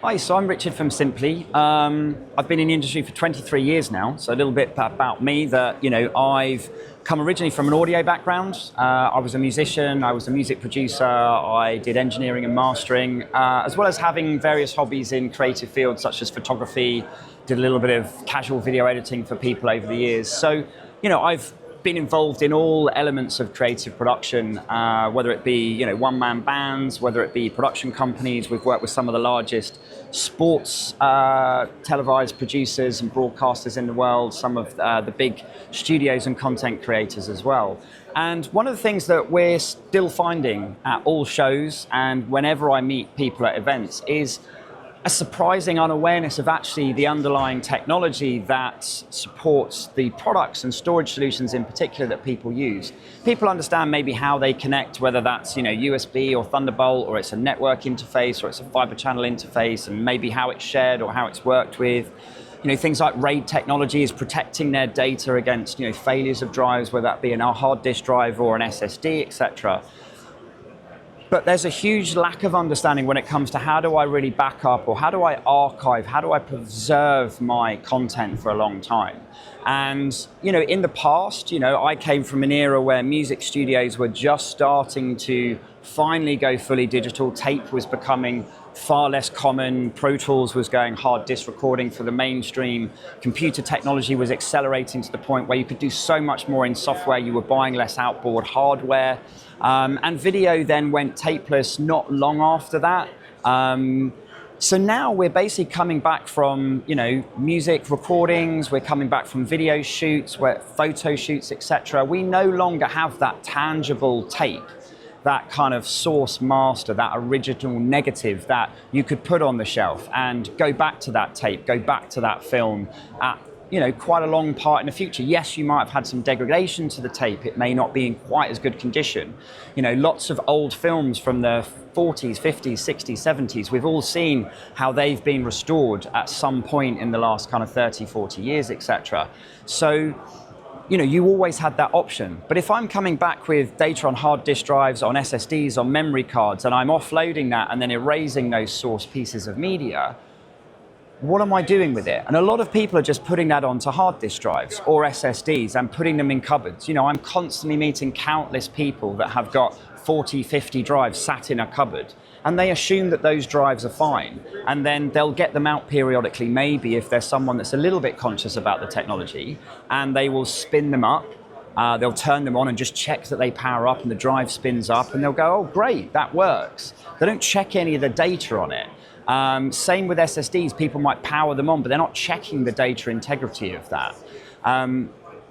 Hi, so I'm Richard from Symply. I've been in the industry for 23 years now, so a little bit about me that, I've come originally from an audio background. I was a musician, I was a music producer, I did engineering and mastering, as well as having various hobbies in creative fields such as photography, did a little bit of casual video editing for people over the years. So, I've been involved in all elements of creative production, whether it be one-man bands, whether it be production companies. We've worked with some of the largest sports televised producers and broadcasters in the world, some of the big studios and content creators as well. And one of the things that we're still finding at all shows and whenever I meet people at events is a surprising unawareness of actually the underlying technology that supports the products and storage solutions in particular that people use. People understand maybe how they connect, whether that's USB or Thunderbolt, or it's a network interface, or it's a fiber channel interface, and maybe how it's shared or how it's worked with. Things like RAID technology is protecting their data against failures of drives, whether that be an hard disk drive or an SSD, etc. But there's a huge lack of understanding when it comes to how do I really back up, or how do I archive, how do I preserve my content for a long time? And, in the past, I came from an era where music studios were just starting to finally go fully digital. Tape was becoming far less common. Pro Tools was going hard disk recording for the mainstream. Computer technology was accelerating to the point where you could do so much more in software. You were buying less outboard hardware. And video then went tapeless not long after that. So now we're basically coming back from, music recordings, we're coming back from video shoots, photo shoots, etc. We no longer have that tangible tape, that kind of source master, that original negative that you could put on the shelf and go back to that tape, go back to that film at quite a long part in the future. Yes, you might have had some degradation to the tape. It may not be in quite as good condition. Lots of old films from the 40s, 50s, 60s, 70s, we've all seen how they've been restored at some point in the last kind of 30, 40 years, etc. So, you always had that option. But if I'm coming back with data on hard disk drives, on SSDs, on memory cards, and I'm offloading that and then erasing those source pieces of media, what am I doing with it? And a lot of people are just putting that onto hard disk drives or SSDs and putting them in cupboards. I'm constantly meeting countless people that have got 40, 50 drives sat in a cupboard, and they assume that those drives are fine. And then they'll get them out periodically, maybe if there's someone that's a little bit conscious about the technology, and they will spin them up. They'll turn them on and just check that they power up and the drive spins up, and they'll go, oh, great, that works. They don't check any of the data on it. Same with SSDs, people might power them on, but they're not checking the data integrity of that.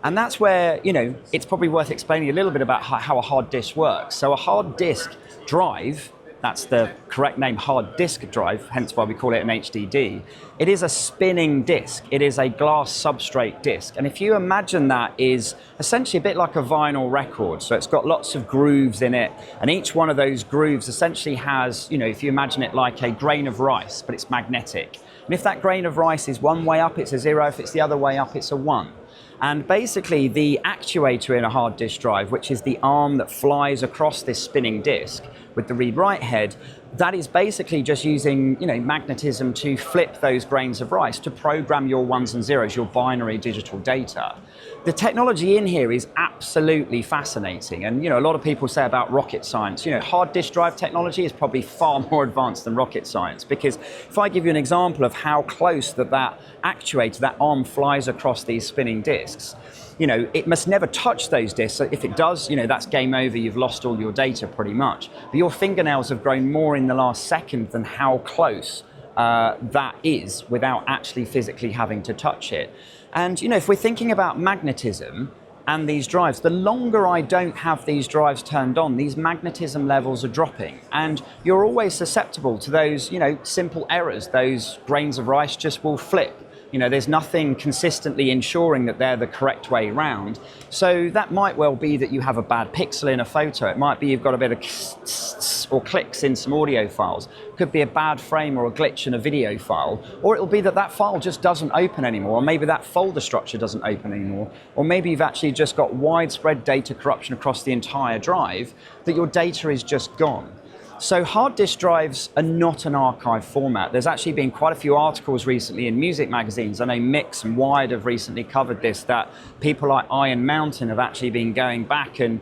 And that's where, it's probably worth explaining a little bit about how a hard disk works. So a hard disk drive, that's the correct name, hard disk drive, hence why we call it an HDD. It is a spinning disk. It is a glass substrate disk. And if you imagine that is essentially a bit like a vinyl record, so it's got lots of grooves in it, and each one of those grooves essentially has, if you imagine it like a grain of rice, but it's magnetic. And if that grain of rice is one way up, it's a 0. If it's the other way up, it's a 1. And basically the actuator in a hard disk drive, which is the arm that flies across this spinning disk with the read-write head, that is basically just using magnetism to flip those grains of rice to program your ones and zeros, your binary digital data. The technology in here is absolutely fascinating. And a lot of people say about rocket science, hard disk drive technology is probably far more advanced than rocket science, because if I give you an example of how close that actuator, that arm flies across these spinning disks, it must never touch those disks. So if it does, that's game over. You've lost all your data pretty much. But your fingernails have grown more in the last second than how close that is without actually physically having to touch it. And, if we're thinking about magnetism and these drives, the longer I don't have these drives turned on, these magnetism levels are dropping. And you're always susceptible to those, simple errors. Those grains of rice just will flip. There's nothing consistently ensuring that they're the correct way round. So that might well be that you have a bad pixel in a photo. It might be you've got a bit of or clicks in some audio files. Could be a bad frame or a glitch in a video file. Or it'll be that that file just doesn't open anymore. Or maybe that folder structure doesn't open anymore. Or maybe you've actually just got widespread data corruption across the entire drive, that your data is just gone. So hard disk drives are not an archive format. There's actually been quite a few articles recently in music magazines. I know Mix and Wired have recently covered this, that people like Iron Mountain have actually been going back and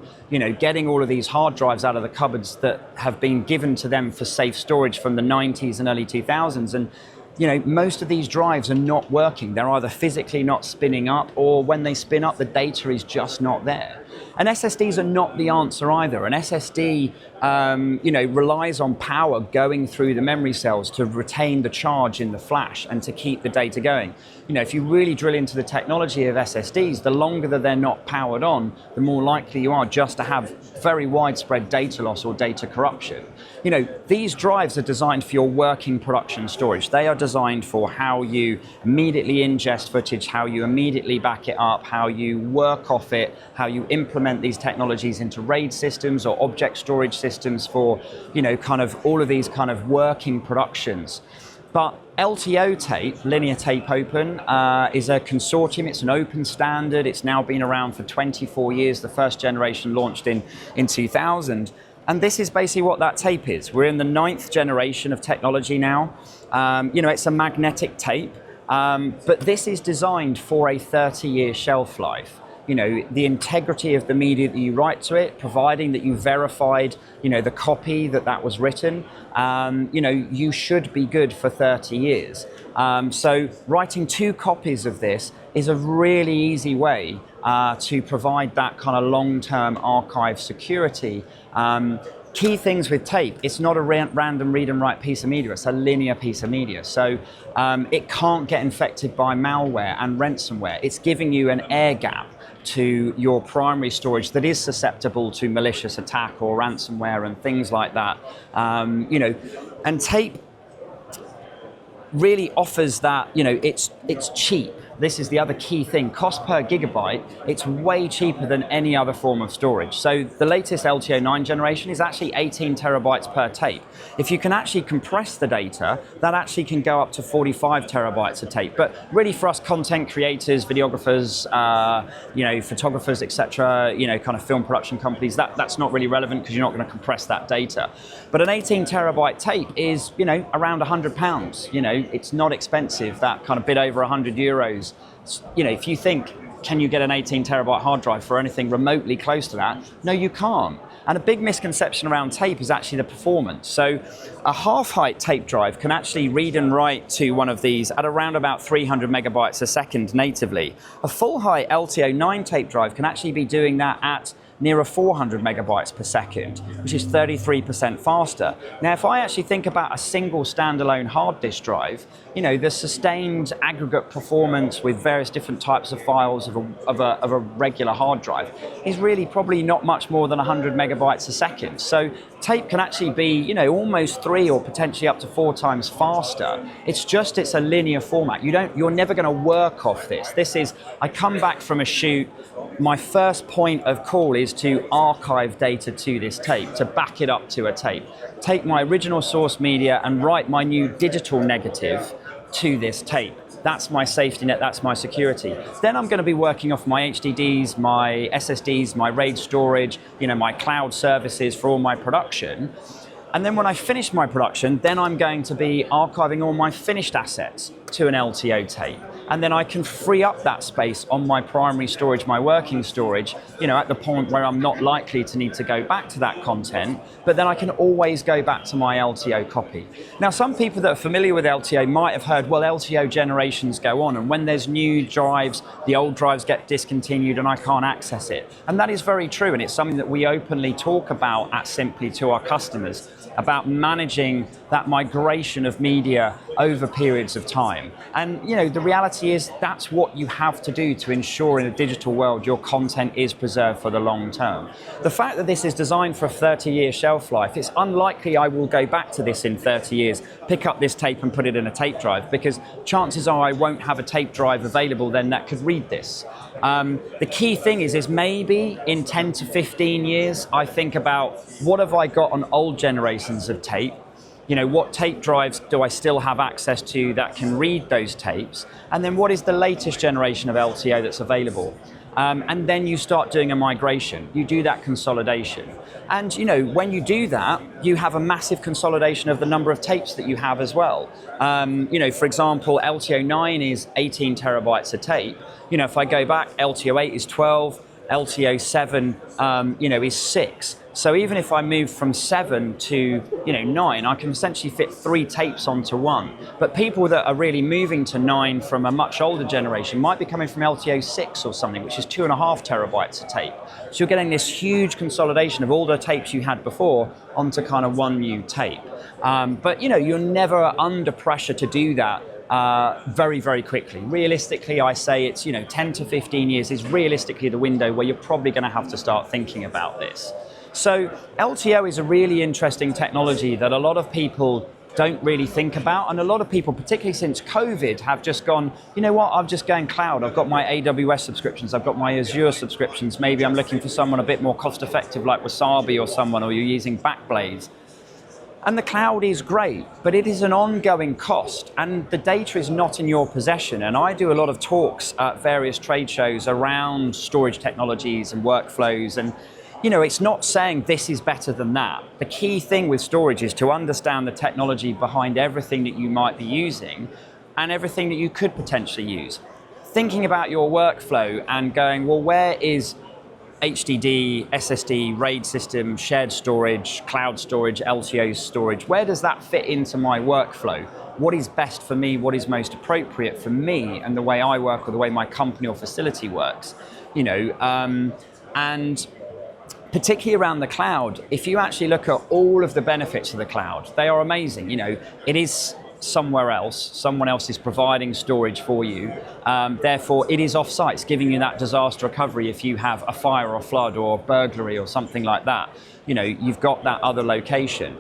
getting all of these hard drives out of the cupboards that have been given to them for safe storage from the 90s and early 2000s. And most of these drives are not working. They're either physically not spinning up, or when they spin up, the data is just not there. And SSDs are not the answer either. An SSD, relies on power going through the memory cells to retain the charge in the flash and to keep the data going. If you really drill into the technology of SSDs, the longer that they're not powered on, the more likely you are just to have very widespread data loss or data corruption. These drives are designed for your working production storage. They are designed for how you immediately ingest footage, how you immediately back it up, how you work off it, how you implement these technologies into RAID systems or object storage systems for, kind of all of these kind of working productions. But LTO tape, linear tape open, is a consortium. It's an open standard. It's now been around for 24 years. The first generation launched in 2000. And this is basically what that tape is. We're in the 9th generation of technology now. It's a magnetic tape, but this is designed for a 30-year shelf life. The integrity of the media that you write to it, providing that you verified, the copy that was written, you should be good for 30 years. So writing 2 copies of this is a really easy way to provide that kind of long-term archive security. Key things with tape, it's not a random read and write piece of media, it's a linear piece of media. So it can't get infected by malware and ransomware. It's giving you an air gap to your primary storage that is susceptible to malicious attack or ransomware and things like that. And tape really offers that, it's cheap. This is the other key thing. Cost per gigabyte, it's way cheaper than any other form of storage. So the latest LTO 9 generation is actually 18 terabytes per tape. If you can actually compress the data, that actually can go up to 45 terabytes of tape. But really for us content creators, videographers, photographers, etc., kind of film production companies, that's not really relevant because you're not going to compress that data. But an 18 terabyte tape is, around £100. It's not expensive, that kind of bit over €100. If you think, can you get an 18 terabyte hard drive for anything remotely close to that? No, you can't. And a big misconception around tape is actually the performance. So a half-height tape drive can actually read and write to one of these at around about 300 megabytes a second natively. A full-height LTO 9 tape drive can actually be doing that at nearer 400 megabytes per second, which is 33% faster. Now, if I actually think about a single standalone hard disk drive, the sustained aggregate performance with various different types of files of a regular hard drive is really probably not much more than 100 megabytes a second. So tape can actually be, almost 3 or potentially up to 4 times faster. It's a linear format. You're never going to work off this. This is, I come back from a shoot, my first point of call is to archive data to this tape, to back it up to a tape. Take my original source media and write my new digital negative to this tape. That's my safety net, that's my security. Then I'm going to be working off my HDDs, my SSDs, my RAID storage, my cloud services for all my production. And then when I finish my production, then I'm going to be archiving all my finished assets to an LTO tape. And then I can free up that space on my primary storage, my working storage, at the point where I'm not likely to need to go back to that content, but then I can always go back to my LTO copy. Now, some people that are familiar with LTO might have heard, well, LTO generations go on, and when there's new drives, the old drives get discontinued and I can't access it. And that is very true, and it's something that we openly talk about at Symply to our customers, about managing that migration of media over periods of time. And the reality is that's what you have to do to ensure in a digital world your content is preserved for the long term. The fact that this is designed for a 30-year shelf life, it's unlikely I will go back to this in 30 years, pick up this tape and put it in a tape drive, because chances are I won't have a tape drive available then that could read this. The key thing is maybe in 10 to 15 years, I think about what have I got on old generations of tape? What tape drives do I still have access to that can read those tapes? And then what is the latest generation of LTO that's available? And then you start doing a migration. You do that consolidation. And when you do that, you have a massive consolidation of the number of tapes that you have as well. For example, LTO9 is 18 terabytes a tape. If I go back, LTO8 is 12, LTO7 is 6. So even if I move from 7 to 9, I can essentially fit 3 tapes onto one. But people that are really moving to 9 from a much older generation might be coming from LTO6 or something, which is 2.5 terabytes a tape. So you're getting this huge consolidation of all the tapes you had before onto kind of one new tape. But you're never under pressure to do that very, very quickly. Realistically, I say it's 10 to 15 years is realistically the window where you're probably going to have to start thinking about this. So LTO is a really interesting technology that a lot of people don't really think about, and a lot of people, particularly since COVID, have just gone, I'm just going cloud. I've got my AWS subscriptions, I've got my Azure subscriptions, maybe I'm looking for someone a bit more cost effective like Wasabi or you're using Backblaze. And the cloud is great, but it is an ongoing cost, and the data is not in your possession. And I do a lot of talks at various trade shows around storage technologies and workflows, and it's not saying this is better than that. The key thing with storage is to understand the technology behind everything that you might be using and everything that you could potentially use. Thinking about your workflow and going, well, where is HDD, SSD, RAID system, shared storage, cloud storage, LTO storage, where does that fit into my workflow? What is best for me? What is most appropriate for me and the way I work or the way my company or facility works? And particularly around the cloud, if you actually look at all of the benefits of the cloud, they are amazing. It is somewhere else, someone else is providing storage for you. Therefore, it is off-site. It's giving you that disaster recovery if you have a fire or flood or burglary or something like that. You've got that other location.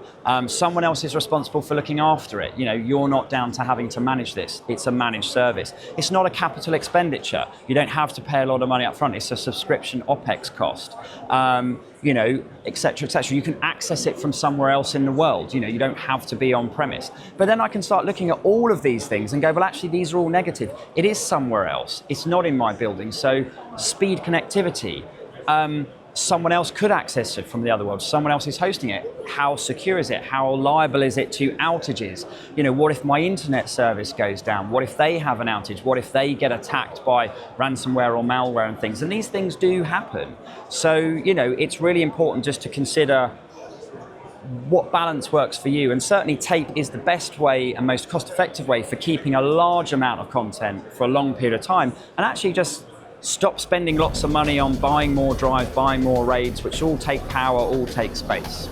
Someone else is responsible for looking after it. You're not down to having to manage this. It's a managed service. It's not a capital expenditure. You don't have to pay a lot of money up front. It's a subscription OPEX cost. Et cetera, et cetera. You can access it from somewhere else in the world. You don't have to be on premise. But then I can start looking at all of these things and go, well, actually, these are all negative. It is somewhere else. It's not in my building. So speed connectivity. Someone else could access it from the other world. Someone else is hosting it. How secure is it? How liable is it to outages? What if my internet service goes down? What if they have an outage? What if they get attacked by ransomware or malware and things? And these things do happen. So, it's really important just to consider what balance works for you. And certainly tape is the best way and most cost-effective way for keeping a large amount of content for a long period of time, and actually just stop spending lots of money on buying more drives, buying more RAIDs, which all take power, all take space.